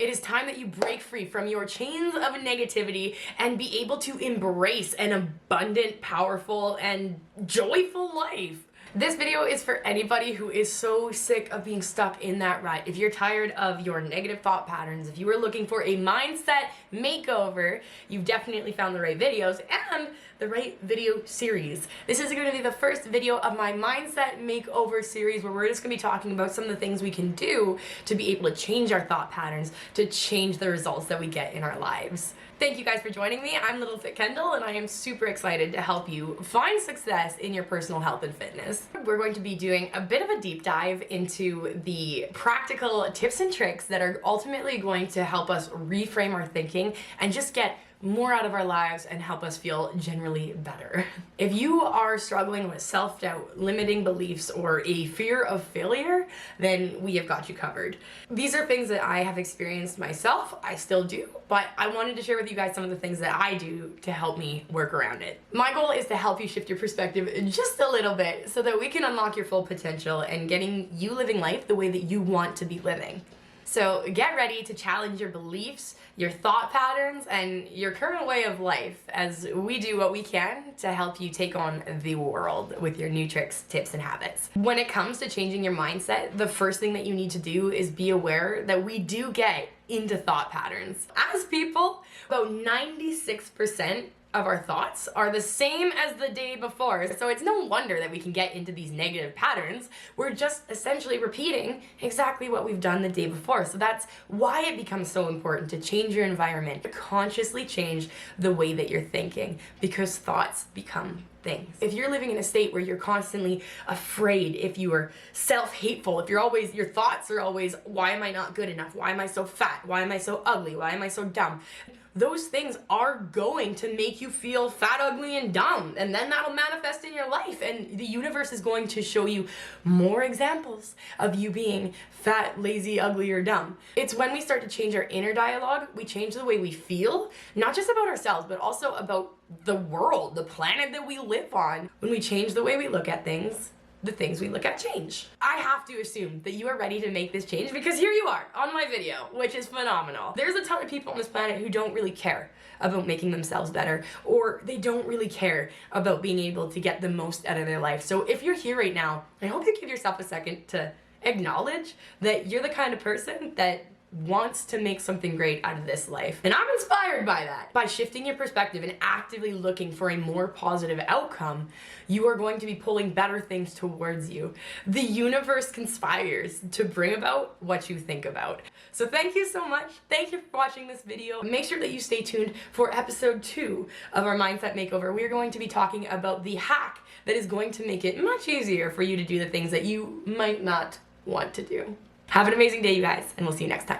It is time that you break free from your chains of negativity and be able to embrace an abundant, powerful, and joyful life. This video is for anybody who is so sick of being stuck in that rut. If you're tired of your negative thought patterns, if you are looking for a mindset makeover, you've definitely found the right videos and the right video series. This is going to be the first video of my Mindset Makeover series where we're just going to be talking about some of the things we can do to be able to change our thought patterns, to change the results that we get in our lives. Thank you guys for joining me. I'm Little Fit Kendall and I am super excited to help you find success in your personal health and fitness. We're going to be doing a bit of a deep dive into the practical tips and tricks that are ultimately going to help us reframe our thinking and just get more out of our lives and help us feel generally better. If you are struggling with self-doubt, limiting beliefs, or a fear of failure, then we have got you covered. These are things that I have experienced myself, I still do, but I wanted to share with you guys some of the things that I do to help me work around it. My goal is to help you shift your perspective just a little bit so that we can unlock your full potential and getting you living life the way that you want to be living. So get ready to challenge your beliefs, your thought patterns, and your current way of life as we do what we can to help you take on the world with your new tricks, tips, and habits. When it comes to changing your mindset, the first thing that you need to do is be aware that we do get into thought patterns. As people, about 96% of our thoughts are the same as the day before. So it's no wonder that we can get into these negative patterns. We're just essentially repeating exactly what we've done the day before. So that's why it becomes so important to change your environment, to consciously change the way that you're thinking, because thoughts become things. If you're living in a state where you're constantly afraid, if you are self-hateful, if your thoughts are always, why am I not good enough? Why am I so fat? Why am I so ugly? Why am I so dumb? Those things are going to make you feel fat, ugly, and dumb. And then that'll manifest in your life. And the universe is going to show you more examples of you being fat, lazy, ugly, or dumb. It's when we start to change our inner dialogue, we change the way we feel, not just about ourselves, but also about the world, the planet that we live on. When we change the way we look at things, the things we look at change. I have to assume that you are ready to make this change because here you are on my video, which is phenomenal. There's a ton of people on this planet who don't really care about making themselves better, or they don't really care about being able to get the most out of their life. So if you're here right now, I hope you give yourself a second to acknowledge that you're the kind of person that wants to make something great out of this life. And I'm inspired by that. By shifting your perspective and actively looking for a more positive outcome, you are going to be pulling better things towards you. The universe conspires to bring about what you think about. So thank you so much. Thank you for watching this video. Make sure that you stay tuned for episode 2 of our Mindset Makeover. We're going to be talking about the hack that is going to make it much easier for you to do the things that you might not want to do. Have an amazing day, you guys, and we'll see you next time.